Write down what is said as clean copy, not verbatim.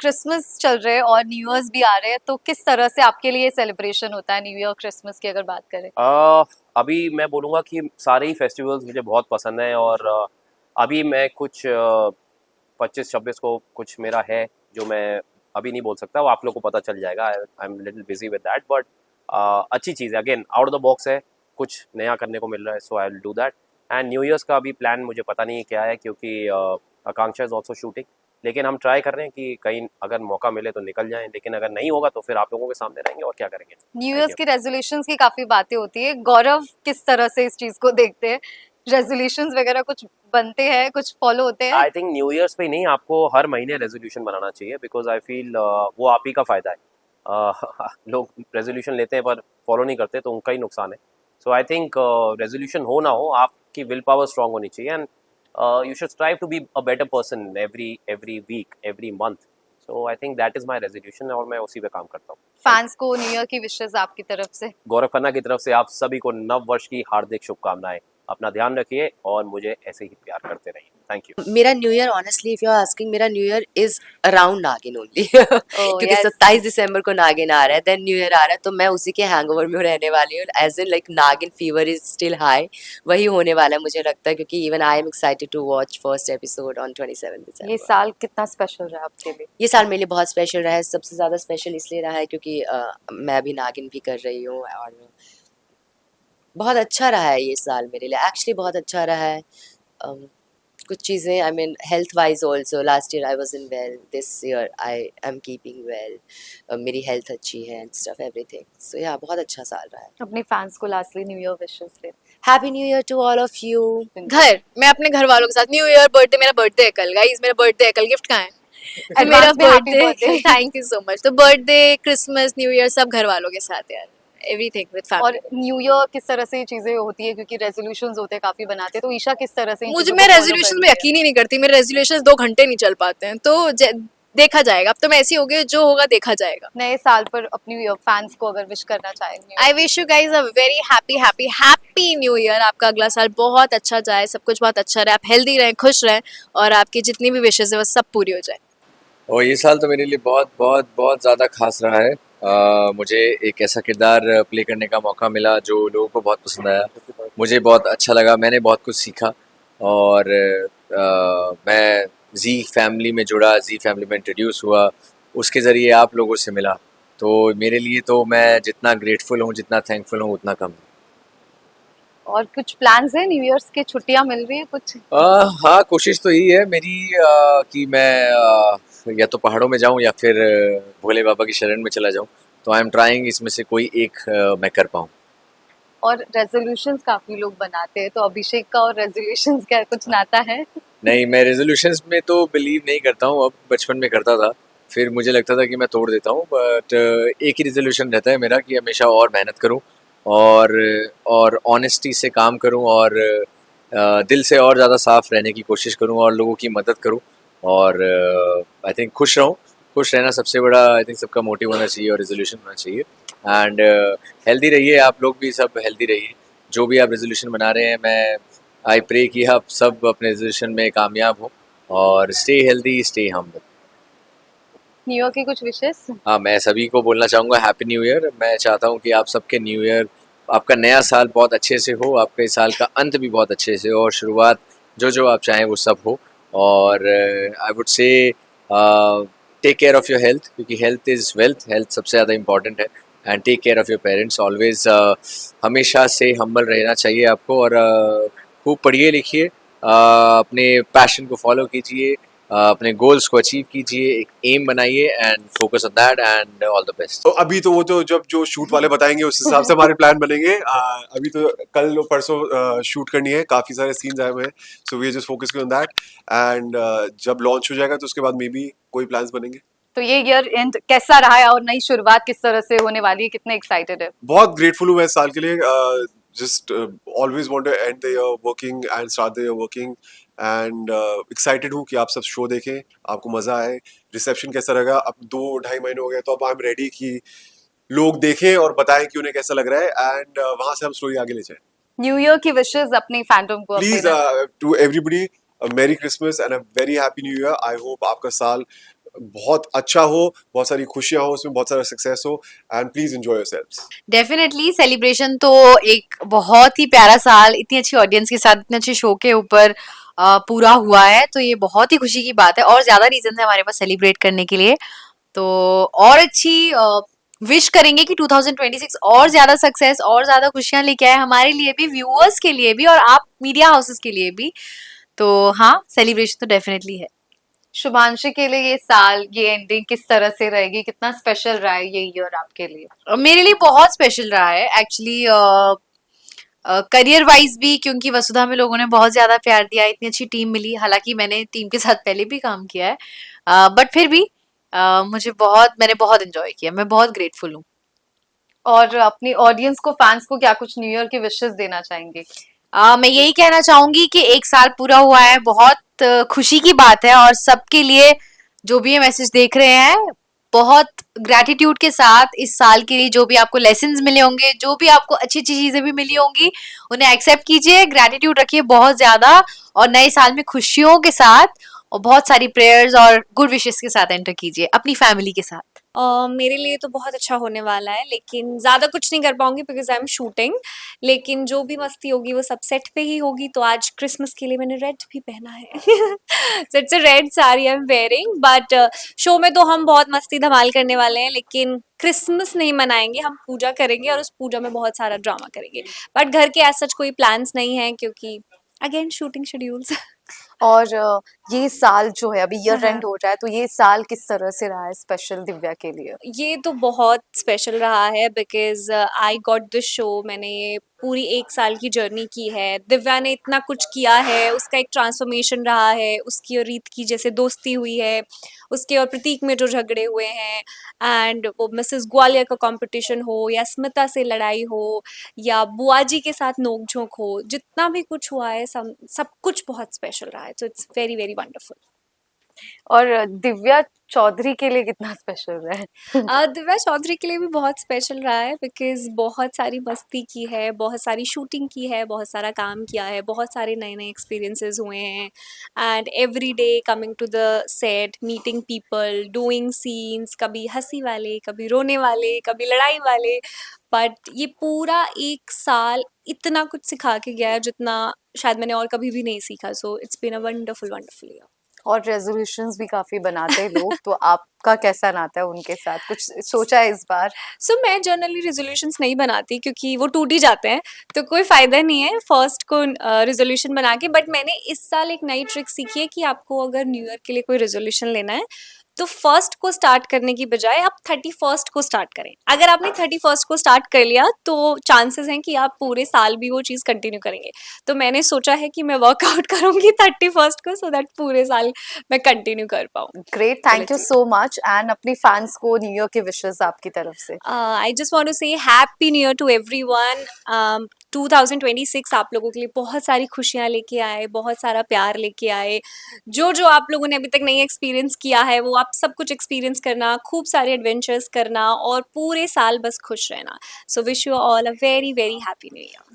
Christmas चल रहे हैं और न्यू ईयर्स भी आ रहे हैं, तो किस तरह से आपके लिए सेलिब्रेशन होता है न्यू ईयर क्रिसमस की अगर बात करें? अभी मैं बोलूँगा कि सारे ही फेस्टिवल्स मुझे बहुत पसंद हैं और अभी मैं कुछ 25-26 को कुछ मेरा है जो मैं अभी नहीं बोल सकता, वो आप लोग को पता चल जाएगा। I am little busy with that, but अच्छी चीज़ है, again out of the box है, कुछ नया करने को मिल रहा है, so I will do that. And new years का अभी प्लान मुझे पता नहीं है क्या है, क्योंकि आकांक्षा इज़ ऑल्सो शूटिंग, लेकिन हम ट्राई कर रहे हैं कि कहीं अगर मौका मिले तो निकल जाएं, लेकिन अगर नहीं होगा तो फिर आप लोगों के सामने रहेंगे और क्या करेंगे। New thank years you. की रेजोल्यूशंस की काफी बातें होती है, गौरव किस तरह से इस चीज को देखते हैं? रेजोल्यूशंस वगैरह कुछ बनते हैं, कुछ फॉलो होते हैं? आई थिंक न्यू ईयर्स पे ही नहीं, आपको हर महीने रेजोल्यूशन बनाना चाहिए, बिकॉज आई फील वो आप ही का फ़ायदा है। लोग रेजोल्यूशन लेते हैं पर फॉलो नहीं करते, तो उनका ही नुकसान है। सो आई थिंक रेजोल्यूशन हो ना हो, आपकी विल पावर स्ट्रांग होनी चाहिए, and you should strive to be a better person every week, every month. So I think that is my resolution, और मैं उसी पे काम करता हूँ। फैंस को न्यू ईयर की विशेस आपकी तरफ से? गौरव खन्ना की तरफ से आप सभी को नव वर्ष की हार्दिक शुभकामनाएं। अपना ध्यान रखिए और मुझे ऐसे ही प्यार करते रहिए। Thank you. मेरा new year honestly if you are asking, मेरा न्यू ईयर इज अराउंड नागिन ओनली ओह क्योंकि यस। 27 दिसंबर को नागिन आ रहा है, देन न्यू ईयर आ रहा है, तो मैं उसी के हैंगओवर में रहने वाली हूँ, as in like Naagin fever is still high, वही होने वाला है मुझे लगता है, क्योंकि even I am excited to watch first episode on 27 ये दिसंबर। साल कितना स्पेशल रहा आपके लिए? ये साल मेरे लिए बहुत स्पेशल रहा है, सबसे ज़्यादा स्पेशल इसलिए रहा है क्योंकि मैं भी नागिन भी कर रही हूँ, और बहुत अच्छा रहा है ये साल मेरे लिए, एक्चुअली बहुत अच्छा रहा है। कुछ चीज़ें, I mean health wise also, last year I was in well, this year I am keeping well, मेरी हेल्थ अच्छी है एंड स्टफ एवरीथिंग, सो या बहुत अच्छा साल रहा है। अपने फैंस को लास्टली न्यू ईयर विशेस दे। Happy new year to all of you. मैं अपने घर वालों के साथ न्यू ईयर बर्थडे, मेरा बर्थडे है कल गाइस, मेरा बर्थडे है कल, गिफ्ट कहाँ है? तो मेरा Advance में happy birthday birthday। Thank you so much. तो बर्थडे, क्रिसमस, न्यू ईयर सब घर वालों के साथ यार, एवरीथिंग विद और फैमिली। न्यू ईयर किस तरह से ये चीजें होती है, क्योंकि रेजोल्यूशंस होते हैं काफी बनाते हैं, तो ईशा किस तरह से इन मुझे चीजों मैं को follow रेजोल्यूशन करती में है? यकीन ही नहीं करती, मेरे रेजोल्यूशन 2 घंटे नहीं चल पाते हैं, तो देखा जाएगा। अब तो मैं ऐसी हो गई, जो होगा देखा जाएगा। नए साल पर अपनी फैंस को अगर विश करना चाहेंगे? I wish you guys a very happy happy happy new year. आपका अगला साल बहुत अच्छा जाए, सब कुछ बहुत अच्छा रहे, आप हेल्दी रहें, खुश रहें, और आपकी जितनी भी विशेष है वो सब पूरी हो जाए। और ये साल तो मेरे लिए बहुत बहुत बहुत ज़्यादा खास रहा है। मुझे एक ऐसा किरदार प्ले करने का मौका मिला जो लोगों को बहुत पसंद आया, मुझे बहुत अच्छा लगा, मैंने बहुत कुछ सीखा, और मैं जी फैमिली में जुड़ा, जी फैमिली में इंट्रोड्यूस हुआ, उसके ज़रिए आप लोगों से मिला, तो मेरे लिए तो मैं जितना ग्रेटफुल हूँ, जितना थैंकफुल हूँ, उतना कम है। और कुछ प्लान्स है न्यू ईयर्स के? छुट्टियां मिल रही है कुछ? हाँ, कोशिश तो यही है मेरी कि मैं या तो पहाड़ों में जाऊं या फिर भोले बाबा की शरण में चला जाऊं, तो आई एम ट्राइंग इसमें से कोई एक मैं कर पाऊं। और रेजोल्यूशंस काफी लोग बनाते हैं, तो अभिषेक का और रेजोल्यूशंस का कुछ नाता है? नहीं, मैं रेजोल्यूशंस में तो बिलीव नहीं करता हूं, अब बचपन में करता था, फिर मुझे लगता था कि मैं तोड़ देता हूं, बट एक ही रेजोल्यूशन रहता है मेरा कि हमेशा और मेहनत करूं, और ऑनेस्टी से काम करूं, और दिल से और ज़्यादा साफ रहने की कोशिश करूं, और लोगों की मदद करूं, और आई थिंक खुश रहूं। खुश रहना सबसे बड़ा आई थिंक सबका मोटिव होना चाहिए और रेजोल्यूशन होना चाहिए। एंड हेल्दी रहिए, आप लोग भी सब हेल्दी रहिए, जो भी आप रेजोल्यूशन बना रहे हैं, मैं आई प्रे कि आप सब अपने रेजोल्यूशन में कामयाब हो, और stay healthy, stay humble. New year की कुछ विशेस? हाँ, मैं सभी को बोलना चाहूँगा हैप्पी न्यू ईयर। मैं चाहता हूँ कि आप सबके न्यू ईयर, आपका नया साल बहुत अच्छे से हो, आपके साल का अंत भी बहुत अच्छे से हो, और शुरुआत जो जो आप चाहें वो सब हो। और I would say take care of your health, क्योंकि हेल्थ इज़ वेल्थ, हेल्थ सबसे ज़्यादा इंपॉर्टेंट है। And take care of your parents always, हमेशा से हम्बल रहना चाहिए आपको, और खूब पढ़िए लिखिए, अपने पैशन को फॉलो कीजिए, अपने गोल्स को अचीव कीजिए, एक एम बनाइए and focus on that, and all the best. तो अभी तो वो तो जब जो शूट वाले बताएंगे उस हिसाब से हमारे प्लान बनेंगे। अभी तो कल और परसों शूट करनी है, काफी सारे सीन्स आए हुए हैं, so we are just focusing on that, and जब लॉन्च हो जाएगा तो उसके बाद मे बी कोई प्लान्स बनेंगे। तो ये ईयर एंड कैसा रहा है और नई शुरुआत किस तरह से होने वाली है, कितने एक्साइटेड है? बहुत ग्रेटफुल हूँ मैं इस साल के लिए, just always want to end the year working and start the year working, and excited हूँ कि आप सब शो देखें, आपको मजा आए, रिसेप्शन कैसा रहेगा। अब 2-2.5 महीने हो गए, तो अब आई एम रेडी कि लोग देखें और बताएं कि उन्हें कैसा लग रहा है, एंड वहां से हम स्टोरी आगे ले जाएं। न्यू ईयर की विशेस अपनी फैंडम को please to everybody, merry Christmas and a very happy new year. I hope आपका साल बहुत अच्छा हो, बहुत सारी खुशियां हो उसमें, बहुत सारा सक्सेस हो, and please enjoy yourselves. Definitely celebration तो एक बहुत ही प्यारा साल इतनी अच्छी ऑडियंस के साथ इतने अच्छे शो के ऊपर पूरा हुआ है, तो ये बहुत ही खुशी की बात है और ज्यादा रीजन है हमारे पास सेलिब्रेट करने के लिए। तो और अच्छी विश करेंगे कि 2026 और ज्यादा सक्सेस और ज्यादा खुशियां लेके आए हमारे लिए भी, व्यूअर्स के लिए भी और आप मीडिया हाउसेस के लिए भी। तो हाँ, सेलिब्रेशन तो डेफिनेटली है। शुभांशी के लिए ये साल, ये एंडिंग किस तरह से रहेगी, कितना स्पेशल रहा है ये ईयर आपके लिए? मेरे लिए बहुत स्पेशल रहा है एक्चुअली, करियर वाइज भी, क्योंकि वसुधा में लोगों ने बहुत ज्यादा प्यार दिया, इतनी अच्छी टीम मिली। हालांकि मैंने टीम के साथ पहले भी काम किया है, बट फिर भी मैंने बहुत एंजॉय किया, मैं बहुत ग्रेटफुल हूँ। और अपनी ऑडियंस को, फैंस को क्या कुछ न्यू ईयर की विशेस देना चाहेंगे? मैं यही कहना चाहूंगी कि एक साल पूरा हुआ है, बहुत खुशी की बात है और सबके लिए जो भी ये मैसेज देख रहे हैं, बहुत ग्रैटिट्यूड के साथ इस साल के लिए जो भी आपको लेसन्स मिले होंगे, जो भी आपको अच्छी अच्छी चीजें भी मिली होंगी, उन्हें एक्सेप्ट कीजिए, ग्रैटिट्यूड रखिए बहुत ज्यादा और नए साल में खुशियों के साथ और बहुत सारी प्रेयर्स और गुड विशेस के साथ एंटर कीजिए अपनी फैमिली के साथ। मेरे लिए तो बहुत अच्छा होने वाला है, लेकिन ज़्यादा कुछ नहीं कर पाऊंगी बिकॉज आई एम शूटिंग। लेकिन जो भी मस्ती होगी वो सब सेट पे ही होगी। तो आज क्रिसमस के लिए मैंने रेड भी पहना है so it's a red sari I am wearing. But show में तो हम बहुत मस्ती धमाल करने वाले हैं, लेकिन क्रिसमस नहीं मनाएंगे, हम पूजा करेंगे और उस पूजा में बहुत सारा ड्रामा करेंगे। बट घर के ऐसा कोई प्लान्स नहीं है क्योंकि अगेन शूटिंग शेड्यूल्स और ये साल जो है, अभी ईयर हाँ। एंड हो रहा है, तो ये साल किस तरह से रहा है स्पेशल दिव्या के लिए? ये तो बहुत स्पेशल रहा है because I got this show. मैंने ये पूरी 1 साल की जर्नी की है। दिव्या ने इतना कुछ किया है, उसका एक ट्रांसफॉर्मेशन रहा है, उसकी और रीत की जैसे दोस्ती हुई है, उसके और प्रतीक में जो झगड़े हुए हैं, एंड वो मिसेस ग्वालियर का कंपटीशन हो या स्मिता से लड़ाई हो या बुआजी के साथ नोक-झोंक हो, जितना भी कुछ हुआ है सब कुछ बहुत स्पेशल रहा है। So it's very very wonderful. और दिव्या चौधरी के लिए कितना स्पेशल रहा है? दिव्या चौधरी के लिए भी बहुत स्पेशल रहा है बिकॉज बहुत सारी मस्ती की है, बहुत सारी शूटिंग की है, बहुत सारा काम किया है, बहुत सारे नए नए एक्सपीरियंसेस हुए हैं, and every day coming to the set, meeting people, doing scenes, कभी हंसी वाले, कभी रोने वाले, कभी लड़ाई वाले। बट ये पूरा 1 साल इतना कुछ सिखा के गया है जितना शायद मैंने और कभी भी नहीं सीखा। So it's been a wonderful wonderful year. और रेजोल्यूशंस भी काफी बनाते हैं लोग, तो आपका कैसा नाता है उनके साथ? कुछ सोचा है इस बार? सो मैं जनरली रेजोल्यूशंस नहीं बनाती क्योंकि वो टूट ही जाते हैं, तो कोई फ़ायदा नहीं है फर्स्ट को रेजोल्यूशन बना के। बट मैंने इस साल एक नई ट्रिक सीखी है कि आपको अगर न्यू ईयर के लिए कोई रेजोल्यूशन लेना है तो फर्स्ट को स्टार्ट करने की बजाय आप 31st को स्टार्ट करें। अगर आपने 31st को स्टार्ट कर लिया तो चांसेस हैं कि आप पूरे साल भी वो चीज़ कंटिन्यू करेंगे। तो मैंने सोचा है कि मैं वर्कआउट करूंगी 31st को, सो दैट पूरे साल मैं कंटिन्यू कर पाऊँ। Great, thank you so much. And अपनी फैंस को न्यू ईयर की विशेस आपकी तरफ से? I just want to say happy new year to everyone. 2026 आप लोगों के लिए बहुत सारी खुशियाँ लेके आए, बहुत सारा प्यार लेके आए। जो जो आप लोगों ने अभी तक नहीं एक्सपीरियंस किया है वो आप सब कुछ एक्सपीरियंस करना, खूब सारे एडवेंचर्स करना और पूरे साल बस खुश रहना। So wish you all a very very happy new year.